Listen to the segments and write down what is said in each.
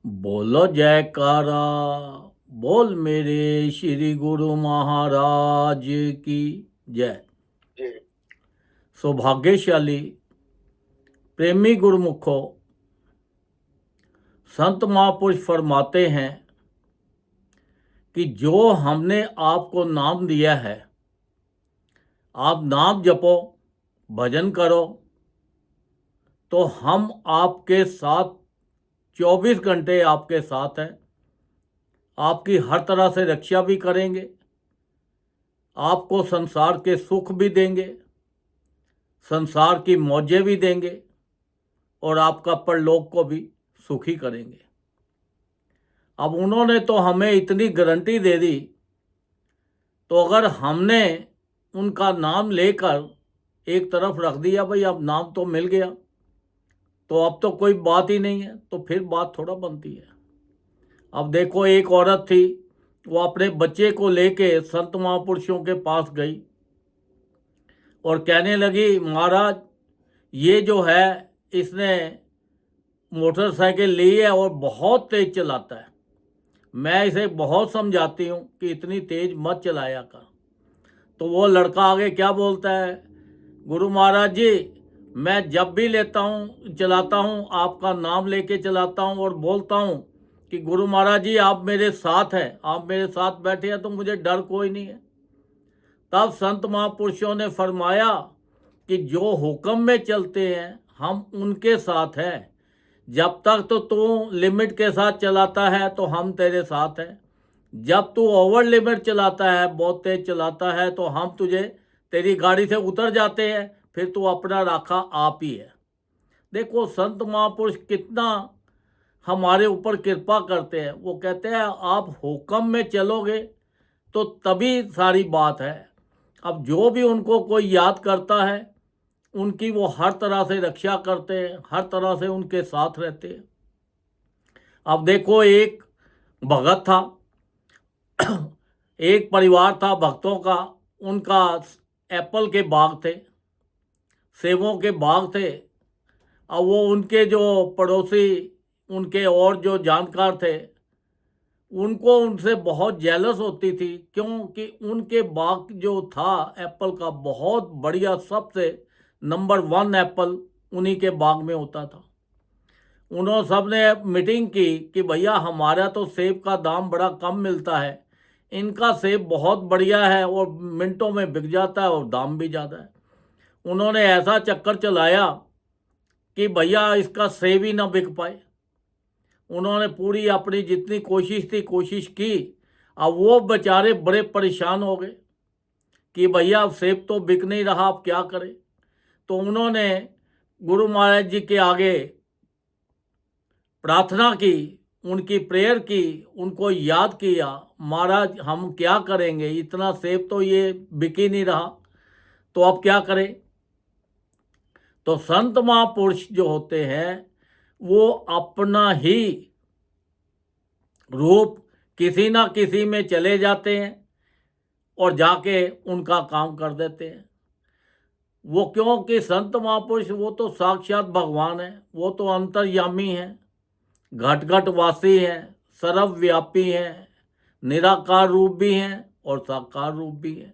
बोलो जयकारा। बोल मेरे श्री गुरु महाराज की जय। जी। सौभाग्यशाली प्रेमी गुरुमुखो, संत महापुरुष फरमाते हैं कि जो हमने आपको नाम दिया है, आप नाम जपो, भजन करो, तो हम आपके साथ 24 घंटे आपके साथ हैं। आपकी हर तरह से रक्षा भी करेंगे, आपको संसार के सुख भी देंगे, संसार की मौजें भी देंगे और आपका परलोक को भी सुखी करेंगे। अब उन्होंने तो हमें इतनी गारंटी दे दी, तो अगर हमने उनका नाम लेकर एक तरफ रख दिया, भाई अब नाम तो मिल गया तो अब तो कोई बात ही नहीं है, तो फिर बात थोड़ा बनती है। अब देखो, एक औरत थी, वो अपने बच्चे को लेके संत महापुरुषों के पास गई और कहने लगी, महाराज ये जो है इसने मोटरसाइकिल ली है और बहुत तेज चलाता है। मैं इसे बहुत समझाती हूँ कि इतनी तेज मत चलाया कर। तो वो लड़का आगे क्या बोलता है, गुरु महाराज जी मैं जब भी लेता हूँ चलाता हूँ, आपका नाम लेके चलाता हूँ और बोलता हूँ कि गुरु महाराज जी आप मेरे साथ हैं, आप मेरे साथ बैठे हैं तो मुझे डर कोई नहीं है। तब संत महापुरुषों ने फरमाया कि जो हुक्म में चलते हैं हम उनके साथ हैं। जब तक तो तू लिमिट के साथ चलाता है तो हम तेरे साथ हैं, जब तू ओवर लिमिट चलाता है, बहुत तेज चलाता है, तो हम तुझे तेरी गाड़ी से उतर जाते हैं, फिर तू अपना राखा आप ही है। देखो संत महापुरुष कितना हमारे ऊपर कृपा करते हैं। वो कहते हैं आप हुक्म में चलोगे तो तभी सारी बात है। अब जो भी उनको कोई याद करता है, उनकी वो हर तरह से रक्षा करते हैं, हर तरह से उनके साथ रहते हैं। अब देखो, एक भगत था, एक परिवार था भक्तों का, उनका एप्पल के बाग थे, सेबों के बाग थे। अब वो उनके जो पड़ोसी, उनके और जो जानकार थे, उनको उनसे बहुत जेलस होती थी, क्योंकि उनके बाग जो था एप्पल का, बहुत बढ़िया, सबसे नंबर 1 एप्पल उन्हीं के बाग में होता था। उन्होंने सब ने मीटिंग की कि भैया हमारा तो सेब का दाम बड़ा कम मिलता है, इनका सेब बहुत बढ़िया है और मिनटों में बिक जाता है और दाम भी ज़्यादा है। उन्होंने ऐसा चक्कर चलाया कि भैया इसका सेब ही ना बिक पाए। उन्होंने पूरी अपनी जितनी कोशिश थी कोशिश की। अब वो बेचारे बड़े परेशान हो गए कि भैया अब सेब तो बिक नहीं रहा, अब क्या करें। तो उन्होंने गुरु महाराज जी के आगे प्रार्थना की, उनकी प्रेयर की, उनको याद किया, महाराज हम क्या करेंगे, इतना सेब तो ये बिक ही नहीं रहा, तो अब क्या करें। तो संत महापुरुष जो होते हैं वो अपना ही रूप किसी ना किसी में चले जाते हैं और जाके उनका काम कर देते हैं। वो क्योंकि संत महापुरुष वो तो साक्षात भगवान है, वो तो अंतर्यामी हैं, घट घट वासी हैं, सर्वव्यापी हैं, निराकार रूप भी हैं और साकार रूप भी हैं।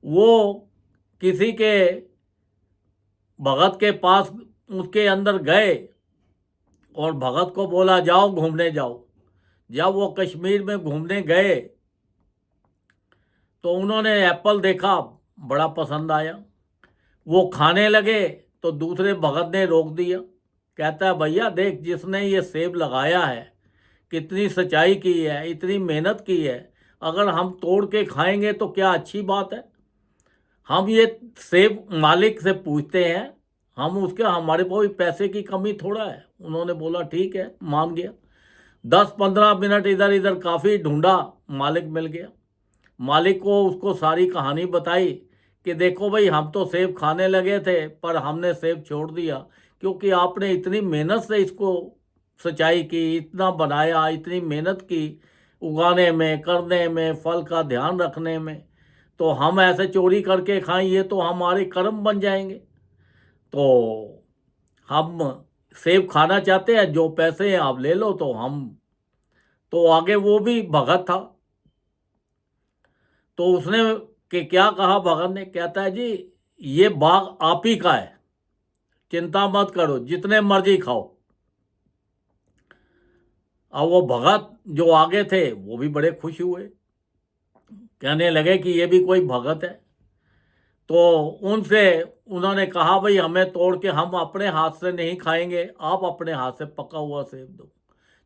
वो किसी के भगत के पास उसके अंदर गए और भगत को बोला जाओ घूमने जाओ। जब वो कश्मीर में घूमने गए तो उन्होंने एप्पल देखा, बड़ा पसंद आया, वो खाने लगे तो दूसरे भगत ने रोक दिया। कहता है भैया देख, जिसने ये सेब लगाया है कितनी सच्चाई की है, इतनी मेहनत की है, अगर हम तोड़ के खाएंगे तो क्या अच्छी बात है। हम ये सेब मालिक से पूछते हैं, हम उसके, हमारे पास पैसे की कमी थोड़ा है। उन्होंने बोला ठीक है, मान गया। 10-15 मिनट इधर इधर काफ़ी ढूंढा, मालिक मिल गया। मालिक को उसको सारी कहानी बताई कि देखो भाई, हम तो सेब खाने लगे थे पर हमने सेब छोड़ दिया, क्योंकि आपने इतनी मेहनत से इसको सिंचाई की, इतना बनाया, इतनी मेहनत की उगाने में, करने में, फल का ध्यान रखने में, तो हम ऐसे चोरी करके खाएं ये तो हमारे कर्म बन जाएंगे। तो हम सेब खाना चाहते हैं, जो पैसे हैं आप ले लो। तो हम तो आगे वो भी भगत था, तो उसने कि क्या कहा भगत ने, कहता है जी ये बाग आप ही का है, चिंता मत करो, जितने मर्जी खाओ। अब वो भगत जो आगे थे वो भी बड़े खुश हुए, कहने लगे कि ये भी कोई भगत है। तो उनसे उन्होंने कहा भाई हमें तोड़ के, हम अपने हाथ से नहीं खाएंगे, आप अपने हाथ से पका हुआ सेब दो।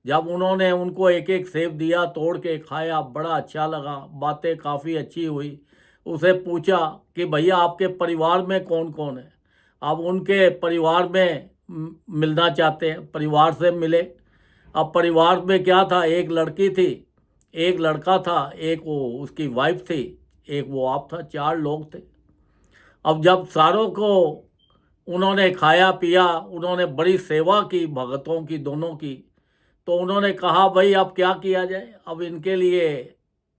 जब उन्होंने उनको एक एक सेब दिया, तोड़ के खाया, बड़ा अच्छा लगा, बातें काफ़ी अच्छी हुई। उसे पूछा कि भैया आपके परिवार में कौन कौन है। अब उनके परिवार में मिलना चाहते हैं, परिवार से मिले। अब परिवार में क्या था, एक लड़की थी, एक लड़का था, एक वो उसकी वाइफ थी, एक वो आप था, 4 लोग थे। अब जब सारों को उन्होंने खाया पिया, उन्होंने बड़ी सेवा की भगतों की, दोनों की। तो उन्होंने कहा भाई अब क्या किया जाए, अब इनके लिए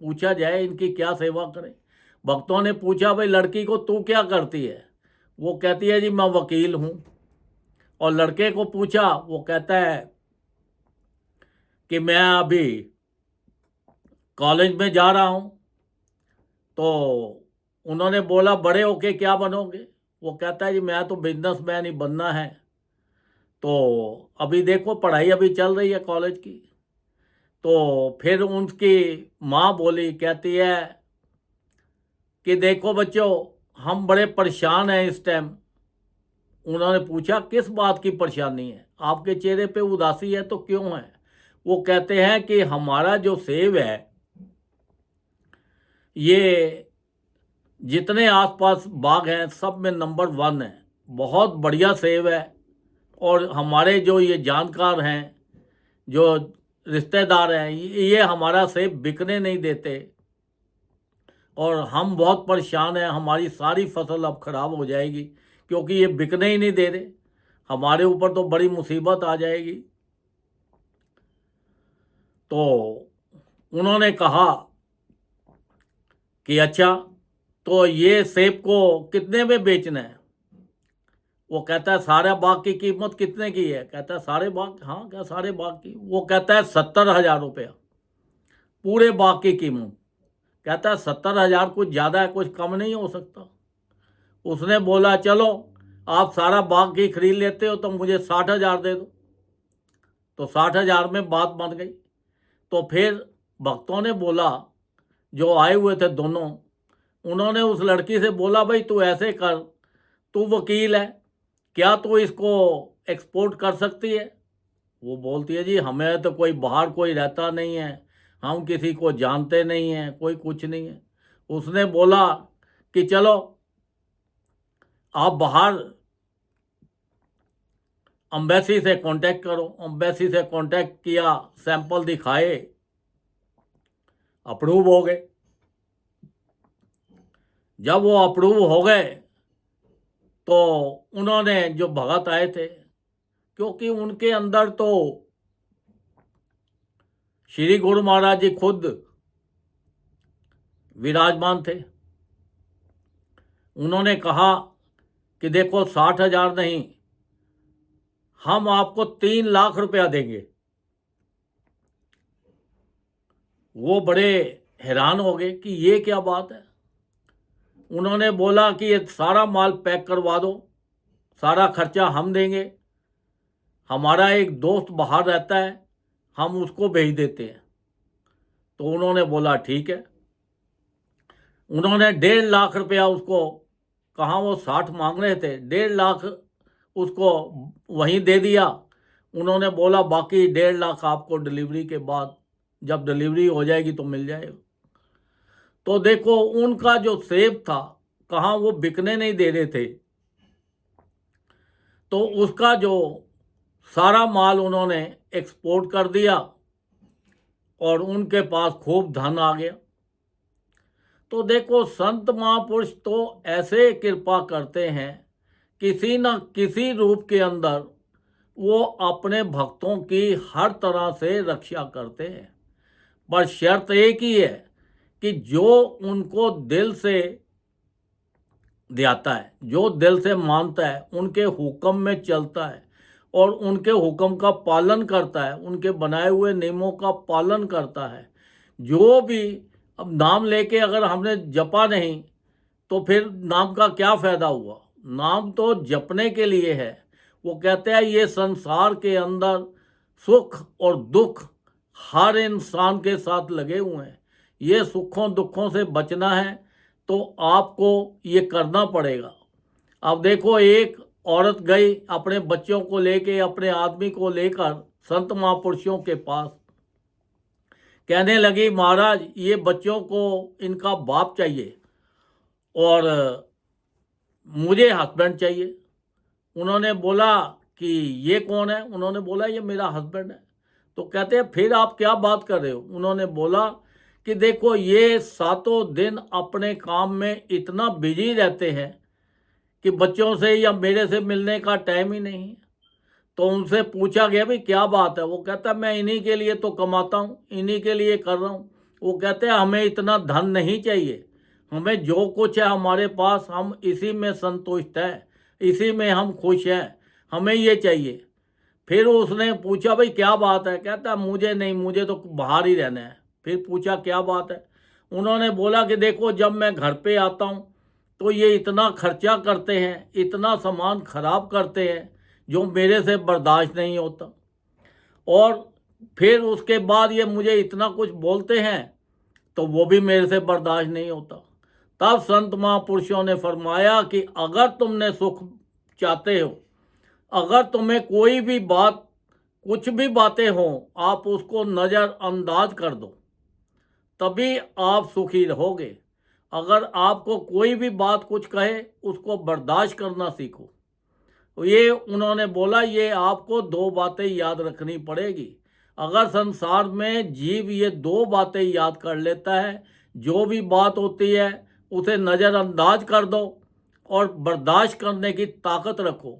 पूछा जाए इनकी क्या सेवा करें। भक्तों ने पूछा भाई लड़की को तू क्या करती है। वो कहती है जी मैं वकील हूँ। और लड़के को पूछा, वो कहता है कि मैं अभी कॉलेज में जा रहा हूँ। तो उन्होंने बोला बड़े होके क्या बनोगे। वो कहता है जी मैं तो बिजनेसमैन ही बनना है। तो अभी देखो पढ़ाई अभी चल रही है कॉलेज की। तो फिर उनकी माँ बोली, कहती है कि देखो बच्चों हम बड़े परेशान हैं इस टाइम। उन्होंने पूछा किस बात की परेशानी है, आपके चेहरे पे उदासी है तो क्यों है। वो कहते हैं कि हमारा जो सेब है ये जितने आसपास बाग हैं सब में नंबर 1 है, बहुत बढ़िया सेब है। और हमारे जो ये जानकार हैं, जो रिश्तेदार हैं, ये हमारा सेब बिकने नहीं देते और हम बहुत परेशान हैं, हमारी सारी फसल अब खराब हो जाएगी क्योंकि ये बिकने ही नहीं दे रहे, हमारे ऊपर तो बड़ी मुसीबत आ जाएगी। तो उन्होंने कहा कि अच्छा तो ये सेब को कितने में बेचना है। वो कहता है सारे बाग की कीमत कितने की है। कहता है सारे बाग, हाँ क्या सारे बाग की। वो कहता है 70,000 रुपया पूरे बाग की कीमत। कहता है 70,000 कुछ ज़्यादा है, कुछ कम नहीं हो सकता। उसने बोला चलो आप सारा बाग की खरीद लेते हो तो मुझे 60,000 दे दो। तो 60,000 में बात बन गई। तो फिर भक्तों ने बोला, जो आए हुए थे दोनों, उन्होंने उस लड़की से बोला भाई तू ऐसे कर, तू वकील है, क्या तू इसको एक्सपोर्ट कर सकती है। वो बोलती है जी हमें तो कोई बाहर कोई रहता नहीं है, हम किसी को जानते नहीं हैं, कोई कुछ नहीं है। उसने बोला कि चलो आप बाहर अम्बेसी से कांटेक्ट करो। अम्बेसी से कांटेक्ट किया, सैंपल दिखाए, अप्रूव हो गए। जब वो अप्रूव हो गए तो उन्होंने, जो भगत आए थे, क्योंकि उनके अंदर तो श्री गुरु महाराज जी खुद विराजमान थे। उन्होंने कहा कि देखो 60,000 नहीं, हम आपको 3 लाख रुपया देंगे। वो बड़े हैरान हो गए कि ये क्या बात है। उन्होंने बोला कि ये सारा माल पैक करवा दो, सारा खर्चा हम देंगे, हमारा एक दोस्त बाहर रहता है, हम उसको भेज देते हैं। तो उन्होंने बोला ठीक है। उन्होंने 1.5 लाख रुपया उसको, कहाँ वो 60 मांग रहे थे, 1.5 लाख उसको वहीं दे दिया। उन्होंने बोला बाकी 1.5 लाख आपको डिलीवरी के बाद, जब डिलीवरी हो जाएगी तो मिल जाएगा। तो देखो उनका जो सेब था, कहाँ वो बिकने नहीं दे रहे थे, तो उसका जो सारा माल उन्होंने एक्सपोर्ट कर दिया और उनके पास खूब धन आ गया। तो देखो संत महापुरुष तो ऐसे कृपा करते हैं, किसी न किसी रूप के अंदर वो अपने भक्तों की हर तरह से रक्षा करते हैं। पर शर्त एक ही है कि जो उनको दिल से दियाता है, जो दिल से मानता है, उनके हुक्म में चलता है, और उनके हुक्म का पालन करता है, उनके बनाए हुए नियमों का पालन करता है। जो भी अब नाम लेके अगर हमने जपा नहीं तो फिर नाम का क्या फ़ायदा हुआ? नाम तो जपने के लिए है। वो कहते हैं ये संसार के अंदर सुख और दुख हर इंसान के साथ लगे हुए हैं। ये सुखों दुखों से बचना है तो आपको ये करना पड़ेगा। अब देखो, एक औरत गई अपने बच्चों को लेके, अपने आदमी को लेकर संत महापुरुषों के पास, कहने लगी महाराज ये बच्चों को इनका बाप चाहिए और मुझे हस्बैंड चाहिए। उन्होंने बोला कि ये कौन है? उन्होंने बोला ये मेरा हस्बैंड है। तो कहते हैं फिर आप क्या बात कर रहे हो? उन्होंने बोला कि देखो ये सातों दिन अपने काम में इतना बिजी रहते हैं कि बच्चों से या मेरे से मिलने का टाइम ही नहीं है। तो उनसे पूछा गया भाई क्या बात है? वो कहता है मैं इन्हीं के लिए तो कमाता हूँ, इन्हीं के लिए कर रहा हूँ। वो कहते हैं हमें इतना धन नहीं चाहिए, हमें जो कुछ है हमारे पास हम इसी में संतुष्ट हैं, इसी में हम खुश हैं, हमें ये चाहिए। फिर उसने पूछा भाई क्या बात है? कहता है मुझे नहीं, मुझे तो बाहर ही रहना है। फिर पूछा क्या बात है? उन्होंने बोला कि देखो जब मैं घर पे आता हूँ तो ये इतना खर्चा करते हैं, इतना सामान खराब करते हैं जो मेरे से बर्दाश्त नहीं होता, और फिर उसके बाद ये मुझे इतना कुछ बोलते हैं तो वो भी मेरे से बर्दाश्त नहीं होता। तब संत महापुरुषों ने फरमाया कि अगर तुमने सुख चाहते हो, अगर तुम्हें कोई भी बात, कुछ भी बातें हों, आप उसको नज़रअंदाज कर दो, तभी आप सुखी रहोगे। अगर आपको कोई भी बात कुछ कहे उसको बर्दाश्त करना सीखो। ये उन्होंने बोला ये आपको दो बातें याद रखनी पड़ेगी। अगर संसार में जीव ये दो बातें याद कर लेता है, जो भी बात होती है उसे नज़रअंदाज कर दो और बर्दाश्त करने की ताकत रखो,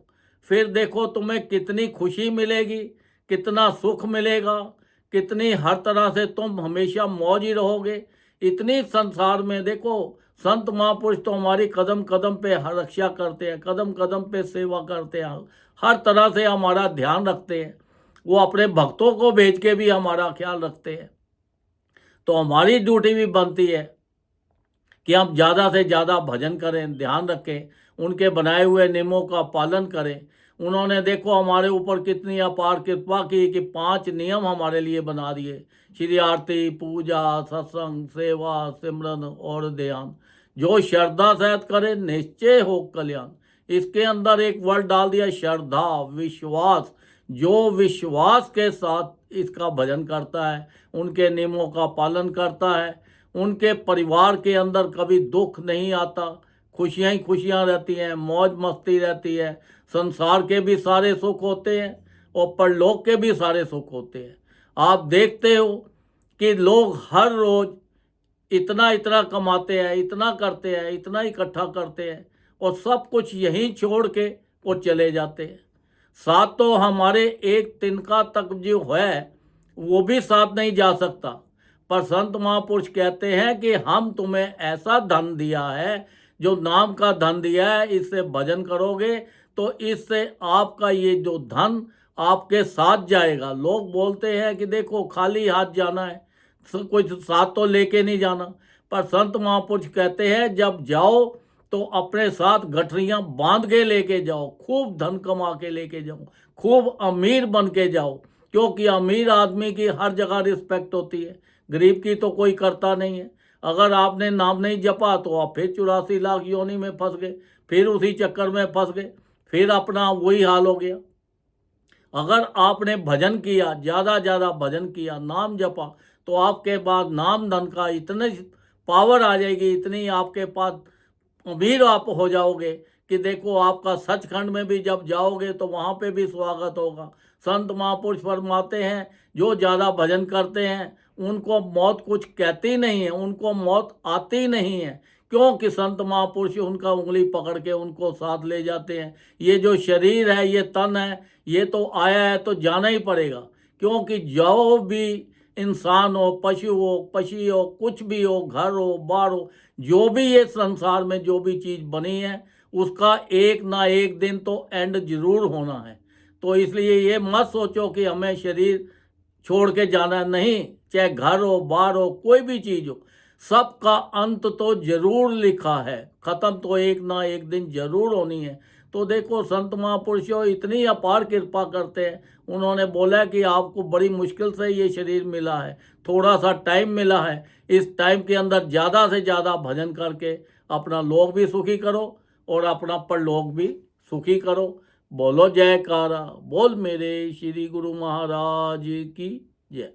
फिर देखो तुम्हें कितनी खुशी मिलेगी, कितना सुख मिलेगा, कितनी हर तरह से तुम हमेशा मौज ही रहोगे। इतनी संसार में देखो संत महापुरुष तो हमारी कदम कदम पे रक्षा करते हैं, कदम कदम पे सेवा करते हैं, हर तरह से हमारा ध्यान रखते हैं। वो अपने भक्तों को भेज के भी हमारा ख्याल रखते हैं। तो हमारी ड्यूटी भी बनती है कि हम ज़्यादा से ज़्यादा भजन करें, ध्यान रखें, उनके बनाए हुए नियमों का पालन करें। उन्होंने देखो हमारे ऊपर कितनी अपार कृपा की कि 5 नियम हमारे लिए बना दिए, श्री आरती, पूजा, सत्संग, सेवा, सिमरन और ध्यान। जो श्रद्धा सहित करे निश्चय हो कल्याण। इसके अंदर एक वर्ड डाल दिया श्रद्धा, विश्वास। जो विश्वास के साथ इसका भजन करता है, उनके नियमों का पालन करता है, उनके परिवार के अंदर कभी दुख नहीं आता, खुशियाँ ही खुशियाँ रहती हैं, मौज मस्ती रहती है। संसार के भी सारे सुख होते हैं और परलोक के भी सारे सुख होते हैं। आप देखते हो कि लोग हर रोज़ इतना इतना कमाते हैं, इतना करते हैं, इतना इकट्ठा करते हैं और सब कुछ यहीं छोड़ के वो चले जाते हैं। साथ तो हमारे एक तिनका तक जो है वो भी साथ नहीं जा सकता। पर संत महापुरुष कहते हैं कि हम तुम्हें ऐसा धन दिया है, जो नाम का धन दिया है, इससे भजन करोगे तो इससे आपका ये जो धन आपके साथ जाएगा। लोग बोलते हैं कि देखो खाली हाथ जाना है, कुछ साथ तो लेके नहीं जाना। पर संत महापुरुष कहते हैं जब जाओ तो अपने साथ गठरियाँ बांध के लेके जाओ, खूब धन कमा के लेके जाओ, खूब अमीर बन के जाओ, क्योंकि अमीर आदमी की हर जगह रिस्पेक्ट होती है, गरीब की तो कोई करता नहीं है। अगर आपने नाम नहीं जपा तो आप फिर 84 लाख योनि में फंस गए, फिर उसी चक्कर में फंस गए, फिर अपना वही हाल हो गया। अगर आपने भजन किया, ज़्यादा ज़्यादा भजन किया, नाम जपा, तो आपके पास नाम धन का इतनी पावर आ जाएगी, इतनी आपके पास अमीर आप हो जाओगे कि देखो आपका सचखंड में भी जब जाओगे तो वहाँ पे भी स्वागत होगा। संत महापुरुष फरमाते हैं जो ज़्यादा भजन करते हैं उनको मौत कुछ कहती नहीं है, उनको मौत आती नहीं है, क्योंकि संत महापुरुष उनका उंगली पकड़ के उनको साथ ले जाते हैं। ये जो शरीर है, ये तन है, ये तो आया है तो जाना ही पड़ेगा, क्योंकि जो भी इंसान हो, पशु हो, पक्षी हो, कुछ भी हो, घर हो, बार हो, जो भी ये संसार में जो भी चीज़ बनी है उसका एक ना एक दिन तो एंड जरूर होना है। तो इसलिए ये मत सोचो कि हमें शरीर छोड़ के जाना नहीं, चाहे घर हो बाहर हो कोई भी चीज़ हो, सबका अंत तो जरूर लिखा है, ख़त्म तो एक ना एक दिन जरूर होनी है। तो देखो संत महापुरुषों इतनी अपार कृपा करते हैं, उन्होंने बोला कि आपको बड़ी मुश्किल से ये शरीर मिला है, थोड़ा सा टाइम मिला है, इस टाइम के अंदर ज़्यादा से ज़्यादा भजन करके अपना लोक भी सुखी करो और अपना परलोक भी सुखी करो। बोलो जयकारा, बोल मेरे श्री गुरु महाराज की जय।